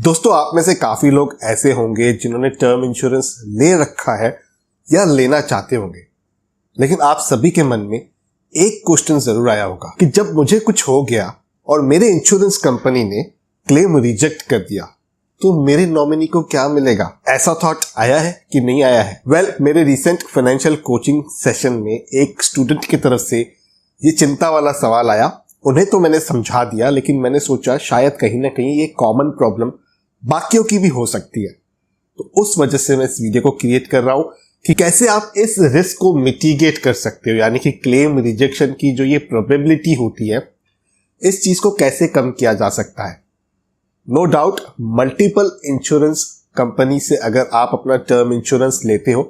दोस्तों, आप में से काफी लोग ऐसे होंगे जिन्होंने टर्म इंश्योरेंस ले रखा है या लेना चाहते होंगे, लेकिन आप सभी के मन में एक क्वेश्चन जरूर आया होगा कि जब मुझे कुछ हो गया और मेरे इंश्योरेंस कंपनी ने क्लेम रिजेक्ट कर दिया तो मेरे नॉमिनी को क्या मिलेगा। ऐसा थॉट आया है कि नहीं आया है? मेरे रिसेंट फाइनेंशियल कोचिंग सेशन में एक स्टूडेंट की तरफ से ये चिंता वाला सवाल आया। उन्हें तो मैंने समझा दिया, लेकिन मैंने सोचा शायद कहीं ना कहीं ये कॉमन प्रॉब्लम बाकियों की भी हो सकती है। तो उस वजह से मैं इस वीडियो को क्रिएट कर रहा हूं कि कैसे आप इस रिस्क को मिटिगेट कर सकते हो, यानी कि क्लेम रिजेक्शन की जो ये प्रोबेबिलिटी होती है, इस चीज को कैसे कम किया जा सकता है। No doubt multiple insurance company से अगर आप अपना टर्म इंश्योरेंस लेते हो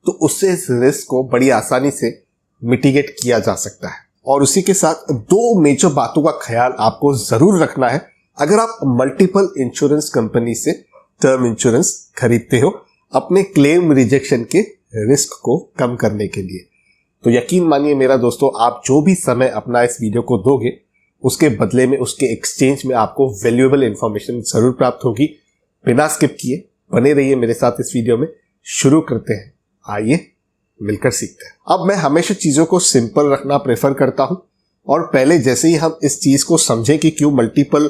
तो उससे इस रिस्क को बड़ी आसानी से मिटिगेट किया जा सकता है। और उसी के साथ दो मेजर बातों का ख्याल आपको जरूर रखना है अगर आप मल्टीपल इंश्योरेंस कंपनी से टर्म इंश्योरेंस खरीदते हो अपने क्लेम रिजेक्शन के रिस्क को कम करने के लिए। तो यकीन मानिए मेरा दोस्तों, आप जो भी समय अपना इस वीडियो को दोगे उसके बदले में, उसके एक्सचेंज में आपको वैल्यूएबल इंफॉर्मेशन जरूर प्राप्त होगी। बिना स्किप किए बने रहिए मेरे साथ इस वीडियो में। शुरू करते हैं, आइए मिलकर सीखते हैं। अब मैं हमेशा चीजों को सिंपल रखना प्रेफर करता हूं, और पहले जैसे ही हम इस चीज को समझें कि क्यों मल्टीपल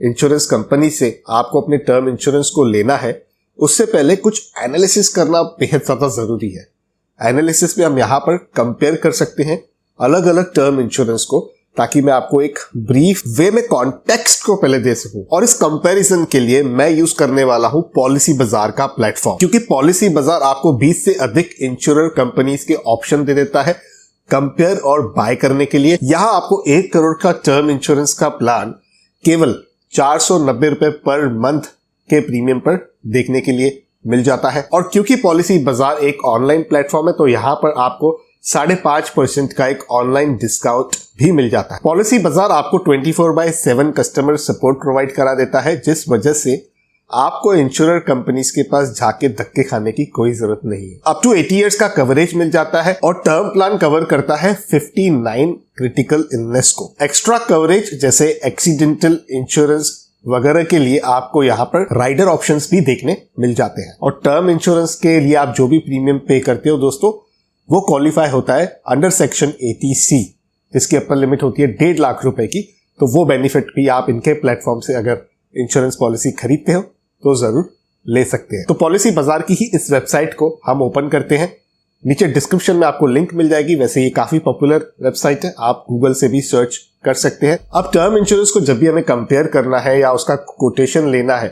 इंश्योरेंस कंपनी से आपको अपने टर्म इंश्योरेंस को लेना है, उससे पहले कुछ एनालिसिस करना बेहद ज्यादा जरूरी है। एनालिसिस में हम यहां पर कंपेयर कर सकते हैं अलग अलग टर्म इंश्योरेंस को, ताकि मैं आपको एक ब्रीफ वे में कॉन्टेक्स्ट को पहले दे सकूं। और इस कंपैरिजन के लिए मैं यूज करने वाला हूं पॉलिसी बाजार का प्लेटफॉर्म, क्योंकि पॉलिसी बाजार आपको 20 से अधिक इंश्योरर कंपनीज के ऑप्शन दे देता है कंपेयर और बाय करने के लिए। यहां आपको 1 करोड़ का टर्म इंश्योरेंस का प्लान केवल 490 रुपए पर मंथ के प्रीमियम पर देखने के लिए मिल जाता है। और क्योंकि पॉलिसी बाजार एक ऑनलाइन प्लेटफॉर्म है, तो यहां पर आपको 5.5% का एक ऑनलाइन डिस्काउंट भी मिल जाता है। पॉलिसी बाजार आपको 24/7 कस्टमर सपोर्ट प्रोवाइड करा देता है, जिस वजह से आपको इंश्योरर कंपनीज के पास जाके धक्के खाने की कोई जरूरत नहीं है। अप टू 80 इयर्स का कवरेज मिल जाता है, और टर्म प्लान कवर करता है 59 क्रिटिकल इलनेस को। एक्स्ट्रा कवरेज जैसे एक्सीडेंटल इंश्योरेंस वगैरह के लिए आपको यहाँ पर राइडर ऑप्शंस भी देखने मिल जाते हैं। और टर्म इंश्योरेंस के लिए आप जो भी प्रीमियम पे करते हो दोस्तों, वो क्वालिफाई होता है अंडर सेक्शन 80C, जिसकी अपर लिमिट होती है 1.5 लाख रुपए की। तो वो बेनिफिट भी आप इनके प्लेटफॉर्म से अगर इंश्योरेंस पॉलिसी खरीदते हो तो जरूर ले सकते हैं। तो पॉलिसी बाजार की ही इस वेबसाइट को हम ओपन करते हैं। नीचे डिस्क्रिप्शन में आपको लिंक मिल जाएगी। वैसे ये काफी पॉपुलर वेबसाइट है, आप गूगल से भी सर्च कर सकते हैं। अब टर्म इंश्योरेंस को जब भी हमें कंपेयर करना है या उसका कोटेशन लेना है,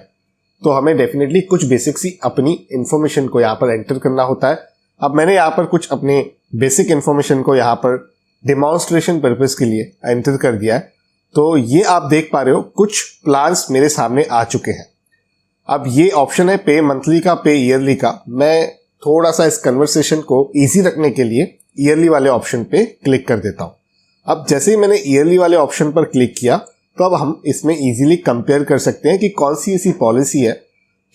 तो हमें डेफिनेटली कुछ बेसिक सी अपनी इंफॉर्मेशन को यहाँ पर एंटर करना होता है। अब मैंने यहाँ पर कुछ अपने बेसिक इंफॉर्मेशन को यहाँ पर डिमॉन्स्ट्रेशन पर्पस के लिए एंटर कर दिया है। तो ये आप देख पा रहे हो, कुछ प्लान्स मेरे सामने आ चुके हैं। अब ये ऑप्शन है पे मंथली का, पे ईयरली का। मैं थोड़ा सा इस कन्वर्सेशन को इजी रखने के लिए ईयरली वाले ऑप्शन पे क्लिक कर देता हूँ। अब जैसे ही मैंने ईयरली वाले ऑप्शन पर क्लिक किया, तो अब हम इसमें इजीली कंपेयर कर सकते हैं कि कौन सी ऐसी पॉलिसी है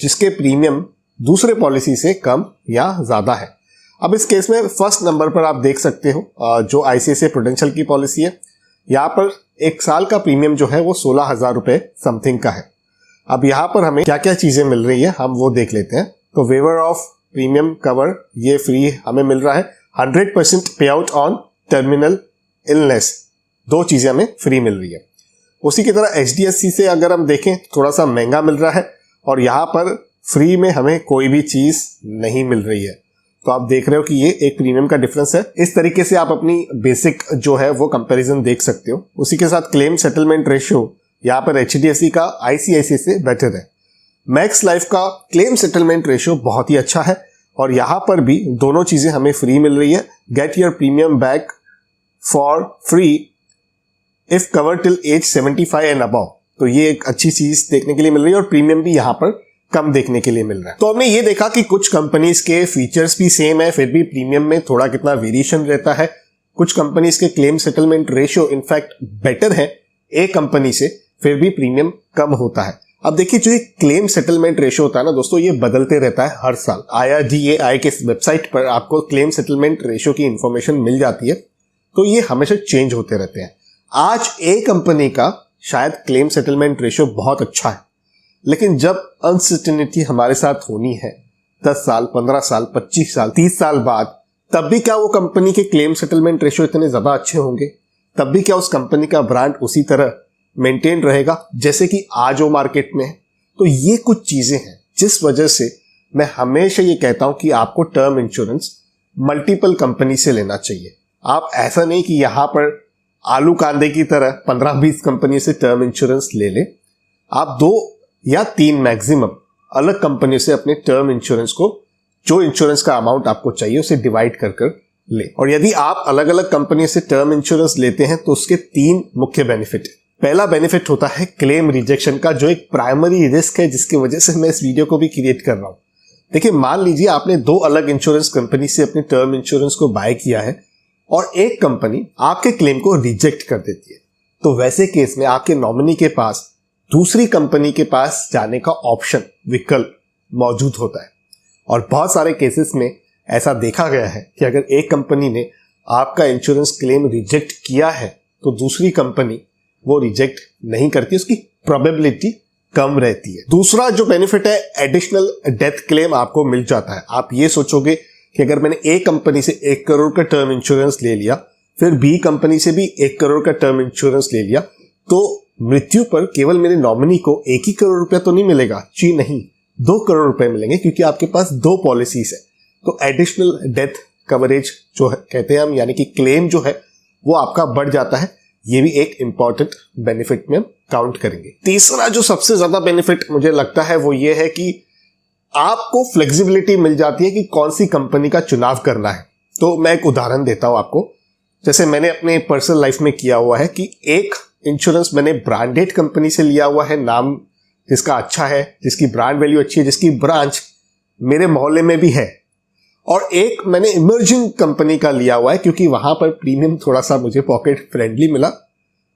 जिसके प्रीमियम दूसरे पॉलिसी से कम या ज्यादा है। अब इस केस में फर्स्ट नंबर पर आप देख सकते हो जो आईसीआईसीआई प्रूडेंशियल की पॉलिसी है। यहाँ पर 1 साल का प्रीमियम जो है वो 16,000 रुपए समथिंग का है। अब यहाँ पर हमें क्या क्या चीजें मिल रही है हम वो देख लेते हैं। तो वेवर ऑफ प्रीमियम कवर ये फ्री हमें मिल रहा है। 100% पे आउट ऑन टर्मिनल इलनेस, 2 चीजें हमें फ्री मिल रही है। उसी की तरह एचडीएफसी से अगर हम देखें, थोड़ा सा महंगा मिल रहा है, और यहाँ पर फ्री में हमें कोई भी चीज नहीं मिल रही है। तो आप देख रहे हो कि ये एक प्रीमियम का डिफरेंस है। इस तरीके से आप अपनी बेसिक जो है वो कंपैरिजन देख सकते हो। उसी के साथ क्लेम सेटलमेंट रेशियो यहाँ पर एचडीएफसी का आईसीआईसीआई से बेटर है। मैक्स लाइफ का क्लेम सेटलमेंट रेशियो बहुत ही अच्छा है, और यहाँ पर भी दोनों चीजें हमें फ्री मिल रही है। Get your premium back for free if cover till as 75 and above. तो ये एक अच्छी चीज देखने के लिए मिल रही है, और प्रीमियम भी यहाँ पर कम देखने के लिए मिल रहा है। तो हमने ये देखा कि कुछ कंपनीज के फीचर्स भी सेम है, फिर भी प्रीमियम में थोड़ा कितना वेरिएशन रहता है। कुछ कंपनीज के claim settlement ratio in fact better है एक कंपनी से, फिर भी प्रीमियम कम होता है। अब देखिए, जो ये क्लेम सेटलमेंट रेशियो होता है ना दोस्तों, ये बदलते रहता है हर साल। IRDAI के वेबसाइट पर आपको क्लेम सेटलमेंट रेशियो की इंफॉर्मेशन मिल जाती है, तो ये हमेशा चेंज होते रहते हैं। आज ए कंपनी का शायद क्लेम सेटलमेंट रेशियो बहुत अच्छा है, लेकिन जब अनसर्टेनिटी हमारे साथ होनी है 10 साल, 15 साल, 25 साल, 30 साल बाद, तब भी क्या वो कंपनी के क्लेम सेटलमेंट रेशियो इतने ज्यादा अच्छे होंगे? तब भी क्या उस कंपनी का ब्रांड उसी तरह मेंटेन रहेगा जैसे कि आज वो मार्केट में है? तो ये कुछ चीजें हैं जिस वजह से मैं हमेशा ये कहता हूं कि आपको टर्म इंश्योरेंस मल्टीपल कंपनी से लेना चाहिए। आप ऐसा नहीं कि यहां पर आलू कांदे की तरह 15-20 कंपनी से टर्म इंश्योरेंस ले लें। आप 2 या 3 मैक्सिमम अलग कंपनी से अपने टर्म इंश्योरेंस को, जो इंश्योरेंस का अमाउंट आपको चाहिए, उसे डिवाइड कर कर ले। और यदि आप अलग अलग कंपनी से टर्म इंश्योरेंस लेते हैं तो उसके 3 मुख्य बेनिफिट है। पहला बेनिफिट होता है क्लेम रिजेक्शन का, जो एक प्राइमरी रिस्क है जिसकी वजह से मैं इस वीडियो को भी क्रिएट कर रहा हूं। देखिए, मान लीजिए आपने 2 अलग इंश्योरेंस कंपनी से अपने टर्म इंश्योरेंस को बाय किया है और एक कंपनी आपके क्लेम को रिजेक्ट कर देती है, तो वैसे केस में आपके नॉमिनी के पास दूसरी कंपनी के पास जाने का ऑप्शन, विकल्प मौजूद होता है। और बहुत सारे केसेस में ऐसा देखा गया है कि अगर एक कंपनी ने आपका इंश्योरेंस क्लेम रिजेक्ट किया है तो दूसरी कंपनी वो रिजेक्ट नहीं करती, उसकी प्रोबेबिलिटी कम रहती है। दूसरा जो बेनिफिट है, एडिशनल डेथ क्लेम आपको मिल जाता है। आप ये सोचोगे कि अगर मैंने ए कंपनी से 1 करोड़ का टर्म इंश्योरेंस ले लिया, फिर बी कंपनी से भी 1 करोड़ का टर्म इंश्योरेंस ले लिया, तो मृत्यु पर केवल मेरे नॉमिनी को 1 ही करोड़ रुपया तो नहीं मिलेगा। जी नहीं, 2 करोड़ रुपए मिलेंगे, क्योंकि आपके पास 2 पॉलिसीज है। तो एडिशनल डेथ कवरेज जो है, कहते हैं हम, यानी कि क्लेम जो है वो आपका बढ़ जाता है। ये भी एक इंपॉर्टेंट बेनिफिट में हम काउंट करेंगे। तीसरा जो सबसे ज्यादा बेनिफिट मुझे लगता है वो ये है कि आपको फ्लेक्सिबिलिटी मिल जाती है कि कौन सी कंपनी का चुनाव करना है। तो मैं एक उदाहरण देता हूं आपको। जैसे मैंने अपने पर्सनल लाइफ में किया हुआ है कि एक इंश्योरेंस मैंने ब्रांडेड कंपनी से लिया हुआ है, नाम जिसका अच्छा है, जिसकी ब्रांड वैल्यू अच्छी है, जिसकी ब्रांच मेरे मोहल्ले में भी है, और एक मैंने इमर्जिंग कंपनी का लिया हुआ है क्योंकि वहां पर प्रीमियम थोड़ा सा मुझे पॉकेट फ्रेंडली मिला,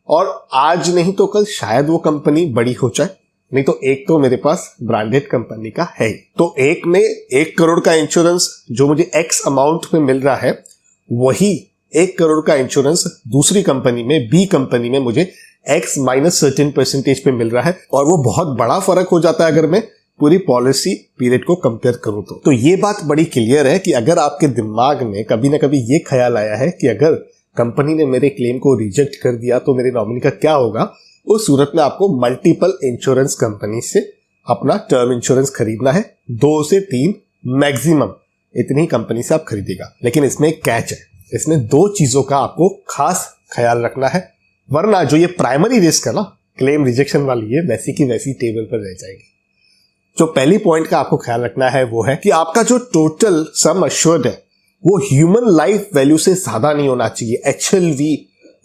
और आज नहीं तो कल शायद वो कंपनी बड़ी हो जाए। नहीं तो एक तो मेरे पास ब्रांडेड कंपनी का है। तो एक में 1 करोड़ का इंश्योरेंस जो मुझे एक्स अमाउंट में मिल रहा है, वही 1 करोड़ का इंश्योरेंस दूसरी कंपनी में, बी कंपनी में, मुझे एक्स माइनस सर्टेन परसेंटेज पे मिल रहा है। और वो बहुत बड़ा फर्क हो जाता है अगर मैं पूरी पॉलिसी पीरियड को कंपेयर करूं तो ये बात बड़ी क्लियर है कि अगर आपके दिमाग में कभी ना कभी ये ख्याल आया है कि अगर कंपनी ने मेरे क्लेम को रिजेक्ट कर दिया तो मेरे नॉमिनी का क्या होगा, उस सूरत में आपको मल्टीपल इंश्योरेंस कंपनी से अपना टर्म इंश्योरेंस खरीदना है। 2 से 3 मैक्सिमम, इतनी कंपनी से आप खरीदेगा। लेकिन इसमें एक कैच है, इसमें 2 चीजों का आपको खास ख्याल रखना है, वरना जो ये प्राइमरी रिस्क है ना, क्लेम रिजेक्शन वाली, है वैसी की वैसी टेबल पर रह जाएगी। जो पहली पॉइंट का आपको ख्याल रखना है वो है कि आपका जो टोटल सम अश्योर्ड है वो ह्यूमन लाइफ वैल्यू से ज्यादा नहीं होना चाहिए। HLV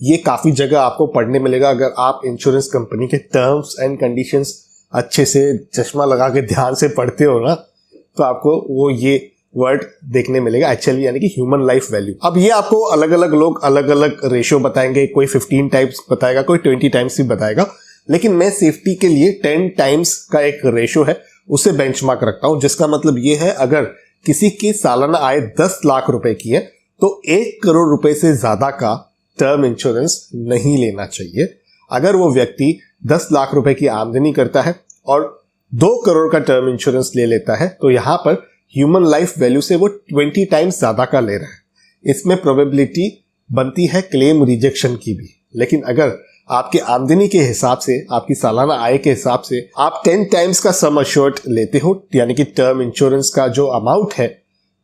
ये काफी जगह आपको पढ़ने मिलेगा। अगर आप इंश्योरेंस कंपनी के टर्म्स एंड कंडीशंस अच्छे से चश्मा लगा के ध्यान से पढ़ते हो ना, तो आपको वो ये वर्ड देखने मिलेगा, HLV यानी कि ह्यूमन लाइफ वैल्यू। अब ये आपको अलग अलग लोग अलग अलग रेशियो बताएंगे, कोई 15 टाइम्स बताएगा, कोई 20 टाइम्स भी बताएगा, लेकिन मैं सेफ्टी के लिए 10 टाइम्स का एक रेशियो है उसे बेंचमार्क रखता हूं। जिसका मतलब ये है, अगर किसी की सालाना आय 10 लाख रुपए की है तो 1 करोड़ रुपए से ज्यादा का टर्म इंश्योरेंस नहीं लेना चाहिए। अगर वो व्यक्ति 10 लाख रुपए की आमदनी करता है और 2 करोड़ का टर्म इंश्योरेंस ले लेता है तो यहां पर ह्यूमन लाइफ वैल्यू से वो 20 टाइम्स ज्यादा का ले रहा है। इसमें प्रोबेबिलिटी बनती है क्लेम रिजेक्शन की भी। लेकिन अगर आपके आमदनी के हिसाब से, आपकी सालाना आय के हिसाब से आप 10 टाइम्स का सम अश्योर्ड लेते हो, यानी कि टर्म इंश्योरेंस का जो अमाउंट है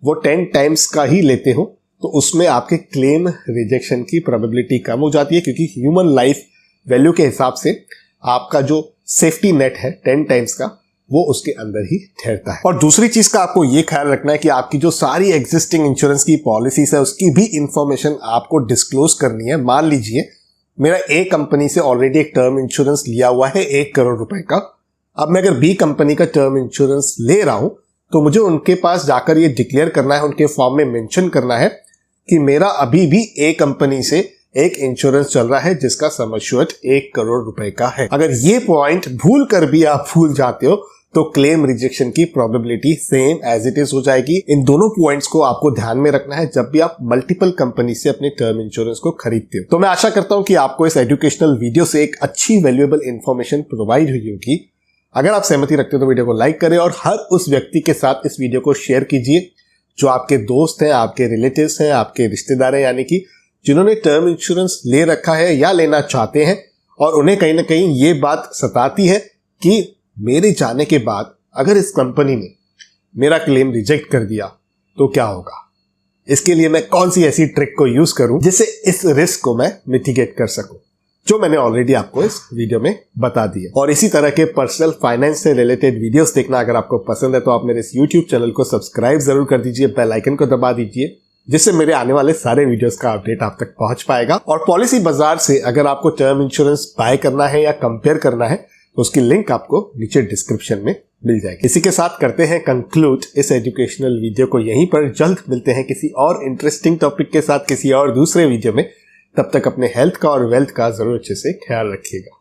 वो 10 टाइम्स का ही लेते हो, तो उसमें आपके क्लेम रिजेक्शन की प्रोबेबिलिटी कम हो जाती है, क्योंकि ह्यूमन लाइफ वैल्यू के हिसाब से आपका जो सेफ्टी नेट है 10 टाइम्स का, वो उसके अंदर ही ठहरता है। और दूसरी चीज का आपको ये ख्याल रखना है कि आपकी जो सारी एग्जिस्टिंग इंश्योरेंस की पॉलिसीज है उसकी भी इंफॉर्मेशन आपको डिस्क्लोज करनी है। मान लीजिए मेरा ए कंपनी से ऑलरेडी एक टर्म इंश्योरेंस लिया हुआ है 1 करोड़ रुपए का। अब मैं अगर बी कंपनी का टर्म इंश्योरेंस ले रहा हूं तो मुझे उनके पास जाकर ये डिक्लेयर करना है, उनके फॉर्म में मेंशन करना है कि मेरा अभी भी ए कंपनी से एक इंश्योरेंस चल रहा है जिसका सम अश्योर्ड 1 करोड़ रुपए का है। अगर ये पॉइंट भूल कर भी आप भूल जाते हो तो क्लेम रिजेक्शन की probability same as it is हो जाएगी। इन दोनों पॉइंट्स को आपको ध्यान में रखना है जब भी आप मल्टीपल कंपनी से अपने टर्म इंश्योरेंस को खरीदते हो। तो मैं आशा करता हूं कि आपको इस एजुकेशनल वीडियो से एक अच्छी वैल्यूएबल इंफॉर्मेशन प्रोवाइड हुई होगी। अगर आप सहमति रखते हो तो वीडियो को लाइक करें और हर उस व्यक्ति के साथ इस वीडियो को शेयर कीजिए जो आपके दोस्त हैं, आपके रिलेटिव्स हैं, आपके रिश्तेदार हैं, यानी कि जिन्होंने टर्म इंश्योरेंस ले रखा है या लेना चाहते हैं और उन्हें कहीं ना कहीं ये बात सताती है कि मेरे जाने के बाद अगर इस कंपनी ने मेरा क्लेम रिजेक्ट कर दिया तो क्या होगा। इसके लिए मैं कौन सी ऐसी ट्रिक को यूज करूं जिससे इस रिस्क को मैं मिटिगेट कर सकूं, जो मैंने ऑलरेडी आपको इस वीडियो में बता दिया। और इसी तरह के पर्सनल फाइनेंस से रिलेटेड वीडियोस देखना अगर आपको पसंद है तो आप मेरे इस YouTube चैनल को सब्सक्राइब जरूर कर दीजिए, बेल आइकन को दबा दीजिए, जिससे मेरे आने वाले सारे वीडियोस का अपडेट आप तक पहुंच पाएगा। और पॉलिसी बाजार से अगर आपको टर्म इंश्योरेंस बाय करना है या कंपेयर करना है तो उसकी लिंक आपको नीचे डिस्क्रिप्शन में मिल जाएगी। इसी के साथ करते हैं कंक्लूड इस एजुकेशनल वीडियो को यहीं पर। जल्द मिलते हैं किसी और इंटरेस्टिंग टॉपिक के साथ किसी और दूसरे वीडियो में। तब तक अपने हेल्थ का और वेल्थ का जरूर अच्छे से ख्याल रखिएगा।